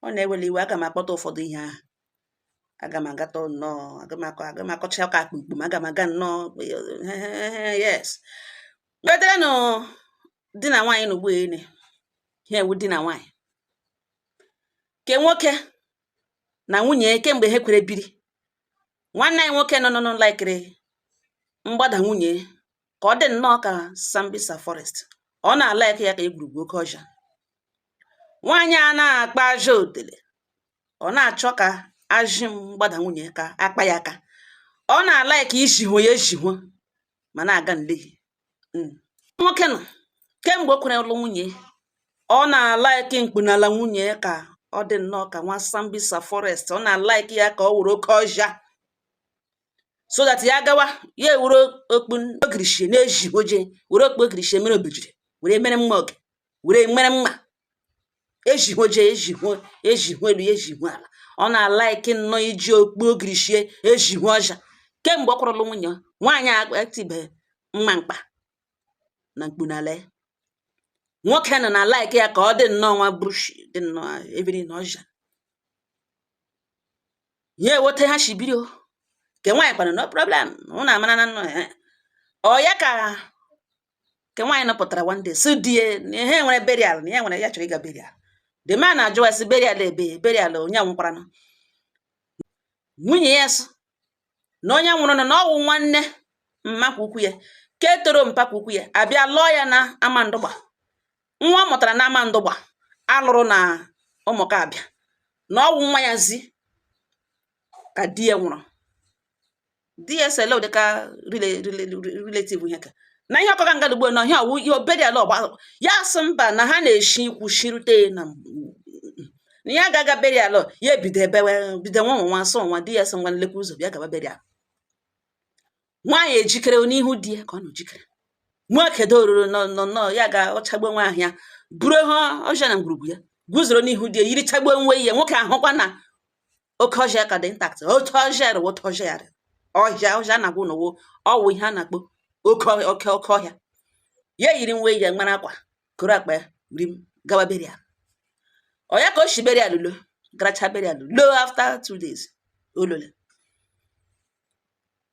ọ na-eweli iwe aga m akpọta ụfọdụ ihe ahụ aga m agata nnọọ aga m akọcha ka akpụkpụ m aga m aga nnọọ yes weterenụ di na nwaanyị n'ugbu ene ihe ewu di na nwaanyị ke nwoke na nwunye kemgbe ha kwere biri nwanne anyị nwoke nọ laikiri mgbada nwunye ka ọ dị nnọọ ka Sambisa Forest ọ na-alaiki ya ka egwurugwu oke ọja nwaanyị a na-akpa aja otele ọ na-achọ ka ajị mgbada nwunye ka akpa ya aka ọ na-alaiki ijiho ya ejiho ma na-aga nlehi nwoke nọ kemgbe o kwere ụlụ nwunye ọ na-alaiki mkpunala nwunye ka ọ dị nnọọ ka nwa Sambisa Forest ọ na-alaiki ya ka ọ were oke ọja so that ya gawa ya ewere okpu ogirishie na-eji oje were okpu ogirishie mere obejiri were mere mma oge were mere mma ejiho oje ejiho elu ejiho ala ọ na-alaiki nnọọ iji okpu ogirishie ejiho ọja kemgbe ọ kwụrụlụ nwunye nwaanyị atibe mma mkpa na mkpunala nwoke nọ na alaiki ya ka ọ dị nnọọ nwa brushi dị nnọọ ebiri na ọja ya ewote ha shibiri o ke nwaanyị kwana no problem ụna amara na nnọọ ọ ya ka nwaanyị nọpụtara one day si die na ihe nwere burial na ya nwere ya chọrọ ịga burial the man na-ajụwa si burial ebe burial onye nwụkwara nọ nwunye ya sị na onye nwụrụ nọ na ọwụ nwanne mmakwa ukwu ya ke toro mpakwa ukwu ya abịa lụọ ya na Amandụgba nwa ọ mụtara na Amandụgba alụrụ na ụmụka abịa na ọwụ nwa ya zi ka di ya nwụrụ DSL dịka relative ihe ka na ihe ọkọga nga ugbo na ihe ọwụ ihe burial ọgba ya sị mba na ha na-eshi ikwu shirute na ya ga-aga burial ya bido nwa nwa nsọ nwa di ya sị ngwa nlekwa ụzọ bịa gaba burial nwaanyị ejikere n'ihu di ya ka ọ nọ jikere nwoke doruru nọ ya ga ọchagbo nwa ahụ ya buru ha ọja na ngwurugwu ya guzoro n'ihu di ya yiri chagbo nwe ya nwoke ahụkwa na oke ọja ka dị intact otu ọja rụwa otu ọja ya ọja na-agwụ n'ụwo ọwụ ihe a na-akpọ oke ọhịa ya yiri nwe ya mara akwa koro akpa ya rim gawa burial ọ ya ka o shi burial lo garacha burial lo after 2 days olole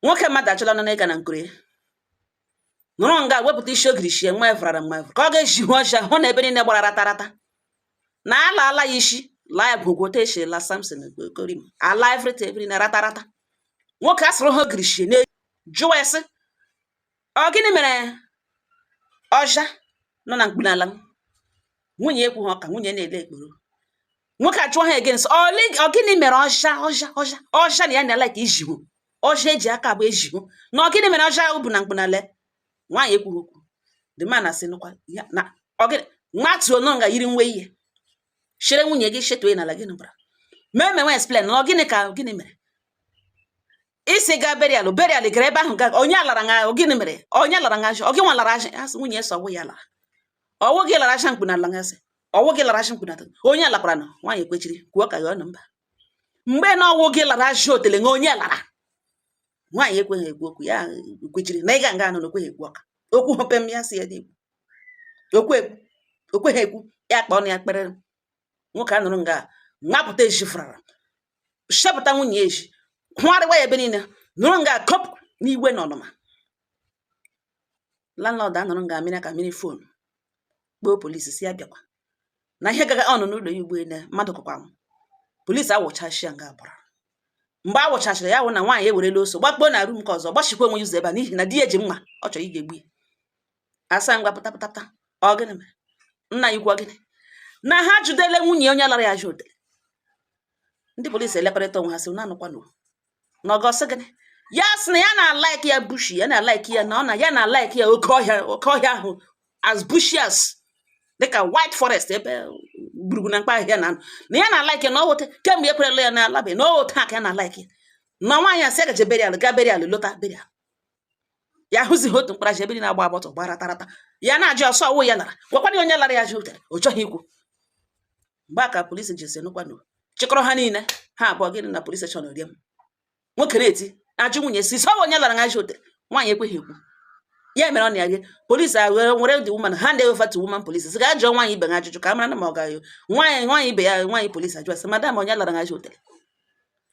nwoke mmadụ achọla nọ n'ịga na nkoro ya nụrụ nga wepụta isi ogirishie nwa evrara ka ọ ga-eji hụ ọja hụ na ebe niile gbara ratarata na ala ya isi la ya gwogwote eshi la Samson korim ala everything ebe niile ratarata nwoke asụrụ ha ogirishie na jụwa ya sị ọ gịnị mere ọja nọ na mkpunala nwunye ekwu ha ka nwunye na-ele ekporo nwoke ajụọ ha again sị ọ gịnị mere ọja na ya na like ijihu ọja eji aka abụ ejihu na ọ gịnị mere ọja ubu na mkpunala nwaanyị ekwu okwu the man asị nụkwa na ọ gịnị nwatuo nọ nga yiri nwe ihe chere nwunye gị shetue n'ala gị nụbara mee nwe explain na ọ gịnị ka gịnị mere isi ga burial gara ebe ahụ ga onye alara nga gịnị mere onye lara nga ọ gị nwa lara asị nwunye eso ọwụ ya lara ọwụ gị lara asha mkpunala nga asị ọwụ gị lara asha mkpunala onye alakwara na nwaanyị ekwechiri kwuo ka ya ọnụ mba mgbe na ọwụ gị lara asha otele nga onye lara nwaanyị ekweghị ekwu okwu ya ekwechiri na ịga nga anọ na okweghị ekwu ọka okwu hopem ya si ya dị okweghị ekwu ya kpa ọnụ ya kpere nwoke anụrụ nga nwapụta eji frara shepụta nwunye eji hụarịwa ya ebe niile nụrụ nga kọpụ n'iwe na ọnụma landlord anụrụ nga amịrị ka mmiri fon kpọọ polisi si ya bịakwa na ihe gaga ọnụ n'ụlọ ya ugbo na mmadụ kọkwa m polisi awụchachia nga abụra mgbe awụchachara ya wụ na nwaanyị ewerela oso gbakpoo na rum ka ọzọ gbachikwa onwe ụzọ ebe a n'ihi na di ya ji mma ọ chọrọ ige egbu ya asa ngwa pụtapụtapụta ọ gịnị mere nna ya ukwu gịnị na ha judele nwunye onye lara ya aja otele ndị polisi elekọrịta onwe ha sị na anụkwa n'ọgọsị gịnị ya sị na ya na-alaiki ya bushi ya na-alaiki ya na ọ na ya na-alaiki ya oke ọhịa ahụ as bushy as dịka white forest ebe gburugburu na mkpa ahịhịa na ya na-alaiki na ọwote kemgbe ekwerela ya na-alabe na owote aka ya na-alaiki na nwaanyị asị gaje burial ga burial lota burial ya hụzighị otu mkparaji ebe dị na-agba agbọtọ gbara tarata ya na-ajụ ọsọ ọwụ ya lara gwakwana onye lara ya aja otere ọ chọghị ikwu mgbe aka polisi ji senụkwanụ chịkọrọ ha niile ha abụọ gịnị na polisi steshọn riem nwoke na-eti ajụ nwunye si sọ onye lara aja otere nwaanyị ekweghị ekwu ya mere ọ na-arị police nwere the woman hand over to woman police sị ga jụọ nwaanyị ibe ha ajụjụ ka a mara na ma ọ ga nwaanyị ibe ya nwaanyị police ajụ sị madam onye lara ngaji hotel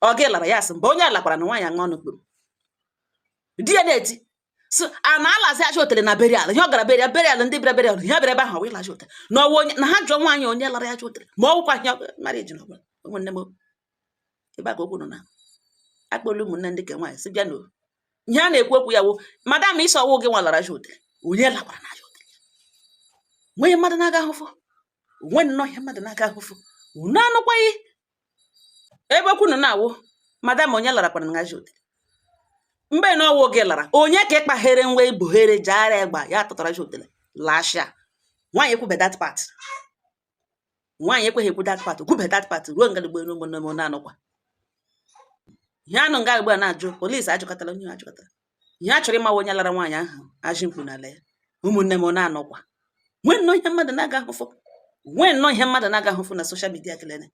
ọ gị lara ya sị mba onye alakwara na nwaanyị aṅụ ọnụ kpuru di ya na-eti so a na-alazi aja hotel na berial ihe ọ gara berial ndị bịara berial ihe bịara ebe ahụ wee laji hotel na ọwụ na ha jụọ nwaanyị onye lara ya hotel ma ọ wụkwa ihe marriage na nwanne m ebe a ka okwu nọ na akpọlụ ụmụnne ndị ke nwaanyị sị bịa n'o ihe a na-ekwu okwu ya wụ madam isi ọwụ gị nwa lara aja hotel onye lakwara na aja hotel nwenye mmadụ na-aga ahụfụ onwe nnọọ ihe mmadụ na-aga ahụfụ unu anụkwaghị ebe okwu nọ na-awụ madam onye larakwara na aja hotel mgbe na ọwụ gị lara onye ka ịkpaghere nwe ibughere jara egba ya tụtara aja hotel lasha nwaanyị ekwube that part nwaanyị ekweghị ekwu that part kwube that part ruo nga gbe n'ụmụnne m na-anụkwa ihe anụ nga agba na-ajụ polisi ajụkọtara onye ajụkọtara ihe a chọrọ ịmawa onye lara nwaanyị ahụ ajị mkpu n'ala ya ụmụnne m na-anọkwa nwee nnọọ ihe mmadụ na-aga ahụfụ nwee nnọọ ihe mmadụ na-aga ahụfụ na soshal midia kelene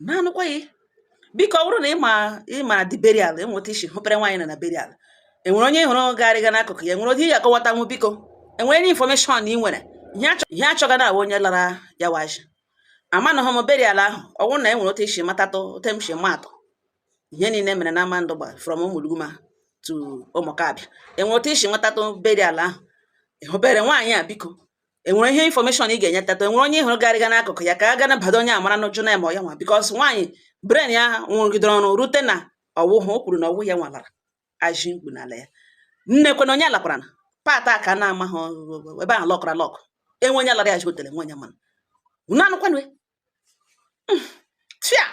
na-anụkwaghị biko ọ bụrụ na ịma dị berial enweta isi hụpere nwaanyị na berial enwere onye hụrụ garịga n'akụkụ ya enwere oge ya akọwata nwụ biko enwere nye infọmeshọn ị nwere ihe achọga na onye lara ya waji amanụghị m berial ahụ ọ bụrụ na enwere otu isi matatụ otu m si matụ ihe niile mere na ama ndụ gba from Ụmụluguma to Ụmụkabịa enwere otu isi nwetatụ berial ahụ ịhụbere nwaanyị a biko enwere ihe infọmeshọn ị ga-enye tata enwere onye hụrụ garịga n'akụkụ ya ka a ga nabado onye amara n'ụjụ na eme ya nwa bikos nwaanyị bren ya nwụrụgidere ọrụ rute na ọwụhụ o kwuru na ọwụ ya nwalara ajị mkpu n'ala ya nnekwe na onye alakwara na pata ka na-amaghị ebe ahụ lọkara lọkụ enwe onye lara ya ji hotel nwe onye mana unu anụkwanụ fia